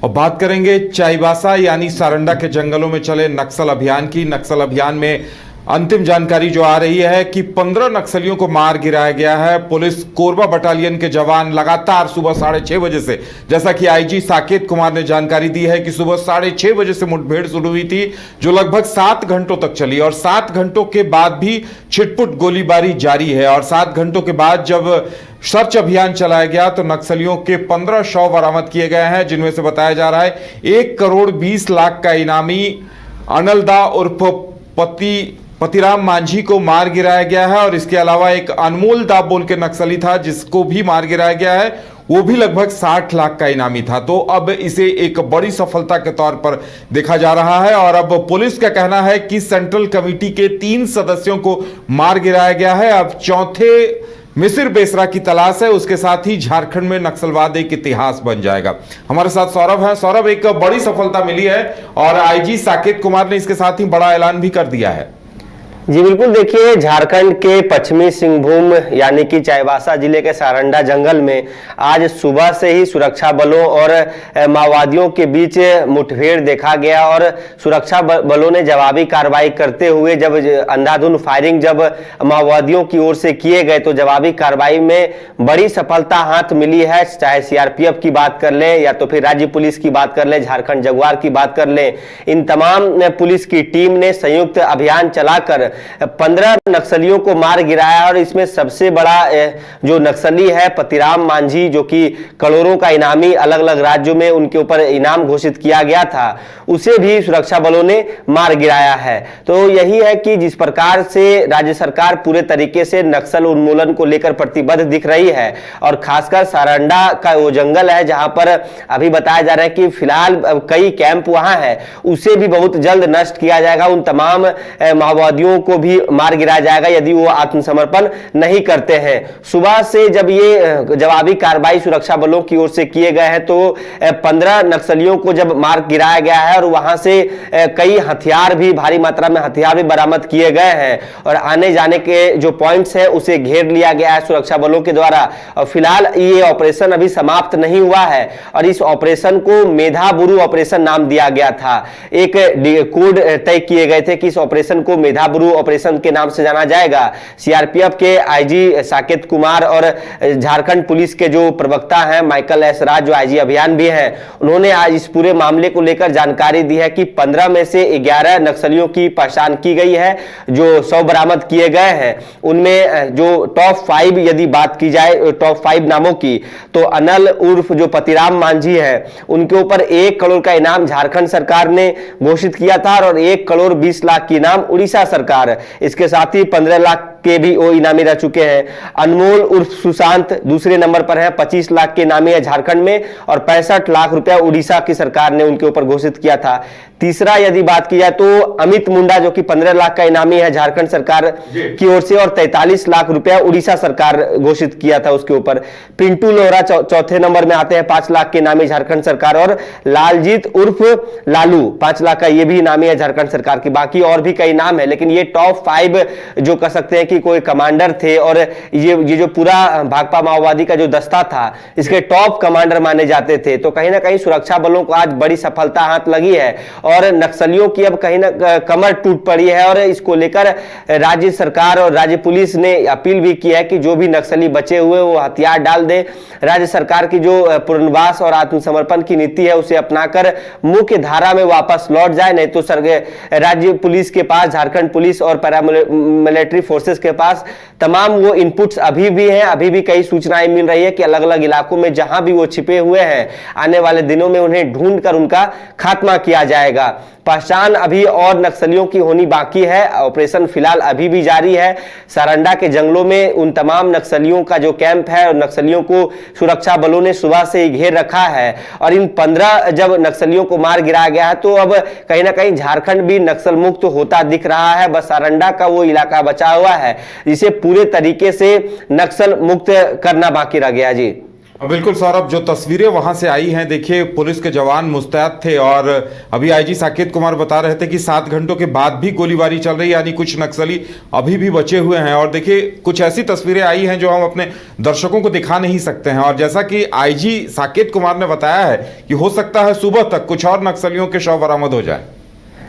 और बात करेंगे चाईबासा यानी सारंडा के जंगलों में चले नक्सल अभियान की। नक्सल अभियान में अंतिम जानकारी जो आ रही है कि 15 नक्सलियों को मार गिराया गया है। पुलिस कोरबा बटालियन के जवान लगातार सुबह 6:30 बजे से, जैसा कि आईजी साकेत कुमार ने जानकारी दी है कि सुबह 6:30 बजे से मुठभेड़ शुरू हुई थी, जो लगभग 7 घंटों तक चली और 7 घंटों के बाद भी छिटपुट गोलीबारी जारी है। और 7 घंटों के बाद जब सर्च अभियान चलाया गया तो नक्सलियों के 15 शव बरामद किए गए हैं, जिनमें से बताया जा रहा है 1 करोड़ 20 लाख का इनामी अनलदा उर्फ पतिराम मांझी को मार गिराया गया है। और इसके अलावा एक अनमोल दा बोल के नक्सली था, जिसको भी मार गिराया गया है, वो भी लगभग 60 लाख का इनामी था। तो अब इसे एक बड़ी सफलता के तौर पर देखा जा रहा है। और अब पुलिस का कहना है कि सेंट्रल कमेटी के 3 सदस्यों को मार गिराया गया है। अब चौथे मिसिर बेसरा की तलाश है। उसके साथ ही झारखंड में नक्सलवाद एक इतिहास बन जाएगा। हमारे साथ सौरभ है। सौरभ, एक बड़ी सफलता मिली है और आईजी साकेत कुमार ने इसके साथ ही बड़ा ऐलान भी कर दिया है। जी बिल्कुल, देखिए झारखंड के पश्चिमी सिंहभूम यानी कि चाईबासा जिले के सारंडा जंगल में आज सुबह से ही सुरक्षा बलों और माओवादियों के बीच मुठभेड़ देखा गया। और सुरक्षा बलों ने जवाबी कार्रवाई करते हुए जब अंधाधुंध फायरिंग जब माओवादियों की ओर से किए गए तो जवाबी कार्रवाई में बड़ी सफलता हाथ मिली है। चाहे सीआरपीएफ की बात कर लें या तो फिर राज्य पुलिस की बात कर लें, झारखंड जगुआर की बात कर लें, इन तमाम पुलिस की टीम ने संयुक्त अभियान चलाकर 15 नक्सलियों को मार गिराया। और इसमें सबसे बड़ा जो नक्सली है पतिराम मांझी, जो कि करोड़ों का इनामी अलग अलग राज्यों में उनके ऊपर इनाम घोषित किया गया था, उसे भी सुरक्षा बलों ने मार गिराया है। तो यही है कि जिस प्रकार से राज्य सरकार पूरे तरीके से नक्सल उन्मूलन को लेकर प्रतिबद्ध दिख रही है। और खासकर सारंडा का वो जंगल है जहां पर अभी बताया जा रहा है कि फिलहाल कई कैंप वहां है, उसे भी बहुत जल्द नष्ट किया जाएगा। उन तमाम माओवादियों को भी मार गिराया जाएगा यदि वो आत्मसमर्पण नहीं करते हैं। सुबह से जब ये जवाबी कार्रवाई सुरक्षा बलों की ओर से किए गए हैं तो 15 नक्सलियों को जब मार गिराया गया है और वहां से कई हथियार भी, भारी मात्रा में हथियार भी बरामद किए गए हैं। और आने जाने के जो पॉइंट्स है उसे घेर लिया गया है सुरक्षा बलों के द्वारा। और फिलहाल ये ऑपरेशन अभी समाप्त नहीं हुआ है और इस ऑपरेशन को मेधाबुरु ऑपरेशन नाम दिया गया था। एक कोड तय किए गए थे कि इस ऑपरेशन को मेधाबुरु ऑपरेशन के नाम से जाना जाएगा। सीआरपीएफ के आईजी साकेत कुमार और झारखंड पुलिस के जो प्रवक्ता हैं माइकल एस राज, जो आईजी अभियान भी हैं, उन्होंने आज इस पूरे मामले को लेकर जानकारी दी है कि 15 में से 11 नक्सलियों की पहचान की गई है जो 100 बरामद किए गए हैं। उनमें जो टॉप 5 यदि बात की जाए, टॉप 5 नामों की, तो अनल उर्फ जो पतिराम मांझी है, उनके ऊपर 1 करोड़ का इनाम झारखंड सरकार ने घोषित किया था और 1 करोड़ 20 लाख की इनाम उड़ीसा सरकार। इसके साथ ही 15 लाख के भी वो इनामी रह चुके हैं। अनमोल उर्फ सुशांत दूसरे नंबर पर है, 25 लाख के इनामी है झारखंड में और 65 लाख रुपया उड़ीसा की सरकार ने उनके ऊपर घोषित किया था। तीसरा यदि बात की जाए तो अमित मुंडा, जो कि 15 लाख का इनामी है झारखंड सरकार की ओर से और 43 लाख रुपया उड़ीसा सरकार घोषित किया था उसके ऊपर। पिंटू लोहरा चौथे नंबर में आते हैं, 5 लाख के इनामी झारखंड सरकार। और लालजीत उर्फ लालू 5 लाख का, ये भी इनामी है झारखंड सरकार की। बाकी और भी कई नाम है, लेकिन ये टॉप 5 जो कह सकते हैं कि कोई कमांडर थे और ये जो पूरा भाकपा माओवादी का जो दस्ता था, इसके टॉप कमांडर माने जाते थे। तो कहीं ना कहीं सुरक्षा बलों को आज बड़ी सफलता हाथ लगी है और नक्सलियों की अब कहीं ना कमर टूट पड़ी है। और इसको लेकर राज्य सरकार और राज्य पुलिस ने अपील भी की है कि जो भी नक्सली बचे हुए वो हथियार डाल दे। राज्य सरकार की जो पुनर्वास और आत्मसमर्पण की नीति है उसे अपनाकर मुख्य धारा में वापस लौट जाए, नहीं तो राज्य पुलिस के पास, झारखंड पुलिस और पैरामिलिट्री फोर्सेस के पास तमाम वो इनपुट्स अभी भी हैं। अभी भी कई सूचनाएं मिल रही है कि अलग अलग इलाकों में जहां भी वो छिपे हुए हैं, आने वाले दिनों में उन्हें ढूंढकर उनका खात्मा किया जाएगा। पहचान अभी और नक्सलियों की होनी बाकी है। ऑपरेशन फिलहाल अभी भी जारी है। सारंडा के जंगलों में उन तमाम नक्सलियों का जो कैंप है और नक्सलियों को सुरक्षा बलों ने सुबह से ही घेर रखा है। और इन 15 जब नक्सलियों को मार गिराया गया है तो अब कहीं ना कहीं झारखंड भी नक्सल मुक्त होता दिख रहा है। बस सारंडा का वो इलाका बचा हुआ है जिसे पूरे तरीके से नक्सल मुक्त करना बाकी रह गया। जी बिल्कुल सौरभ, जो तस्वीरें वहां से आई हैं, देखिए पुलिस के जवान मुस्तैद थे और अभी आईजी साकेत कुमार बता रहे थे कि 7 घंटों के बाद भी गोलीबारी चल रही है, यानी कुछ नक्सली अभी भी बचे हुए हैं। और देखिए कुछ ऐसी तस्वीरें आई हैं जो हम अपने दर्शकों को दिखा नहीं सकते हैं। और जैसा कि आईजी साकेत कुमार ने बताया है कि हो सकता है सुबह तक कुछ और नक्सलियों के शव बरामद हो जाए।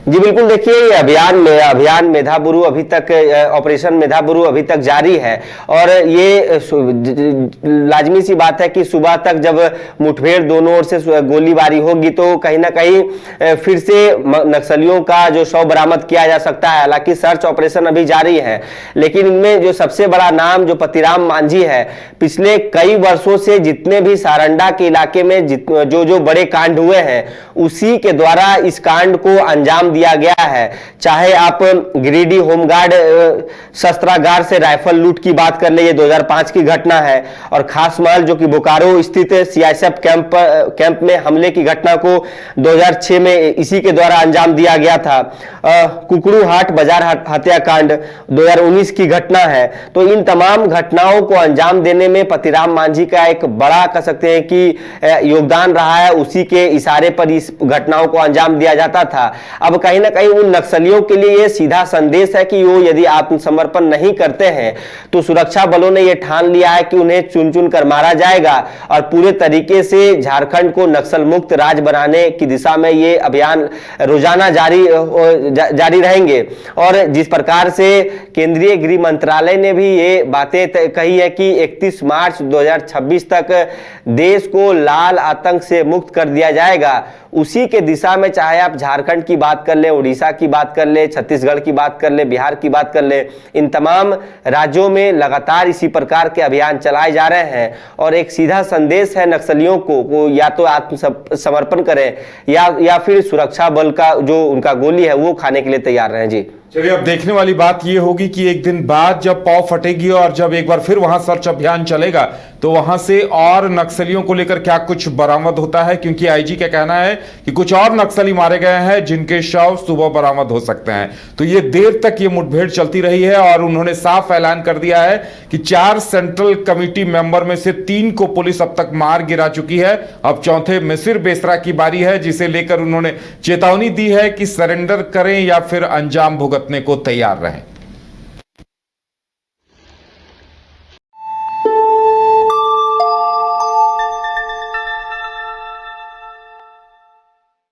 जी बिल्कुल, देखिए ये अभियान मेधाबुरु अभी तक, ऑपरेशन मेधाबुरु अभी तक जारी है और ये लाजमी सी बात है कि सुबह तक जब मुठभेड़ दोनों ओर से गोलीबारी होगी तो कहीं ना कहीं फिर से नक्सलियों का जो शव बरामद किया जा सकता है। हालांकि सर्च ऑपरेशन अभी जारी है, लेकिन इनमें जो सबसे बड़ा नाम जो पतिराम मांझी है, पिछले कई वर्षों से जितने भी सारंडा के इलाके में जो बड़े कांड हुए हैं, उसी के द्वारा इस कांड को अंजाम दिया गया है। चाहे आप गिरिडीह होमगार्ड शस्त्रागार से राइफल लूट की बात कर ले, ये 2005 की घटना है, और खास महल जो कि बोकारो स्थित सीआईएसएफ कैंप में हमले की घटना को 2006 में इसी के द्वारा अंजाम दिया गया था। कुकड़ू हाट बाजार हत्याकांड 2019 की घटना है। तो इन तमाम घटनाओं को अंजाम देने में पतिराम मांझी का एक बड़ा कह सकते हैं कि योगदान रहा है। उसी के इशारे पर इस घटनाओं को अंजाम दिया जाता था। अब कहीं ना कहीं उन नक्सलियों के लिए यह सीधा संदेश है कि वो यदि आत्मसमर्पण नहीं करते हैं तो सुरक्षा बलों ने यह ठान लिया है कि उन्हें चुन चुन कर मारा जाएगा और पूरे तरीके से झारखंड को नक्सल मुक्त राज्य बनाने की दिशा में ये अभियान रोजाना जारी रहेंगे। और जिस प्रकार से केंद्रीय गृह मंत्रालय ने भी ये बातें कही है कि 31 मार्च 2026 तक देश को लाल आतंक से मुक्त कर दिया जाएगा, उसी के दिशा में चाहे आप झारखंड की बात कर ले, उड़ीसा की बात कर ले, छत्तीसगढ़ की बात कर ले, बिहार की बात कर ले, इन तमाम राज्यों में लगातार इसी प्रकार के अभियान चलाए जा रहे हैं। और एक सीधा संदेश है नक्सलियों को या तो आत्मसमर्पण करें या फिर सुरक्षा बल का जो उनका गोली है वो खाने के लिए तैयार रहें। जी चलिए, अब देखने वाली बात यह होगी कि एक दिन बाद जब पौ फटेगी और जब एक बार फिर वहां सर्च अभियान चलेगा तो वहां से और नक्सलियों को लेकर क्या कुछ बरामद होता है, क्योंकि आईजी का कहना है कि कुछ और नक्सली मारे गए हैं जिनके शव सुबह बरामद हो सकते हैं। तो ये देर तक ये मुठभेड़ चलती रही है और उन्होंने साफ ऐलान कर दिया है कि 4 सेंट्रल कमेटी मेंबर में से 3 को पुलिस अब तक मार गिरा चुकी है। अब चौथे मिसिर बेसरा की बारी है, जिसे लेकर उन्होंने चेतावनी दी है कि सरेंडर करें या फिर अंजाम भुगतने को तैयार रहें।